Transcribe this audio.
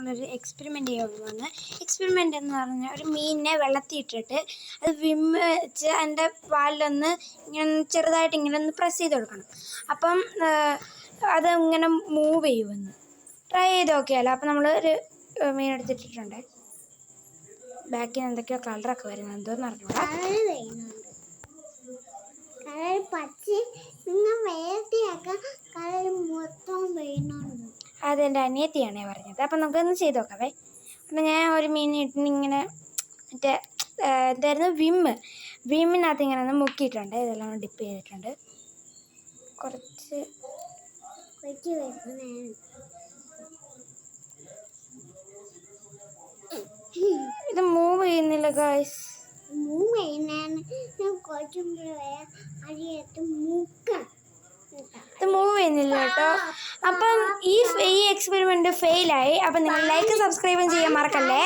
നമ്മളൊരു എക്സ്പെരിമെൻ്റ് ചെയ്യാൻ പോകുന്നത്. എക്സ്പെരിമെൻ്റ് എന്ന് പറഞ്ഞാൽ ഒരു മീനിനെ വെള്ളത്തിൽ ഇട്ടിട്ട് അത് വിമ്മ് വെച്ച് അതിൻ്റെ വാലിലൊന്ന് ഇങ്ങനെ ചെറുതായിട്ട് ഇങ്ങനെ ഒന്ന് പ്രസ് ചെയ്ത് കൊടുക്കണം. അപ്പം അത് ഇങ്ങനെ മൂവ് ചെയ്യുമെന്ന് ട്രൈ ചെയ്ത് നോക്കിയാലോ. അപ്പം നമ്മൾ ഒരു മീൻ എടുത്തിട്ടിട്ടുണ്ട്. ബാക്കിൽ നിന്ന് എന്തൊക്കെയോ കളറൊക്കെ വരുന്നത് എന്തോന്ന് അറിഞ്ഞൂടാ. അതെൻ്റെ അനിയത്തിയാണേ പറഞ്ഞത്. അപ്പം നമുക്കൊന്ന് ചെയ്ത് നോക്കാവേ. അപ്പം ഞാൻ ഒരു മീൻ ഇങ്ങനെ മറ്റേ എന്തായിരുന്നു വിമ്മിനകത്ത് ഇങ്ങനെ ഒന്ന് മുക്കിയിട്ടുണ്ട്. ഇതെല്ലാം ഡിപ്പ് ചെയ്തിട്ടുണ്ട്. കുറച്ച് ഇത് മൂവ് ചെയ്യുന്നില്ല ഗായ്സ്. ഇത് മൂവ് ചെയ്യുന്നില്ല കേട്ടോ. അപ്പം ഈ എക്സ്പെരിമെന്റ് ഫെയിലായി. അപ്പം നിങ്ങൾ ലൈക്ക് സബ്സ്ക്രൈബും ചെയ്യാൻ മറക്കല്ലേ.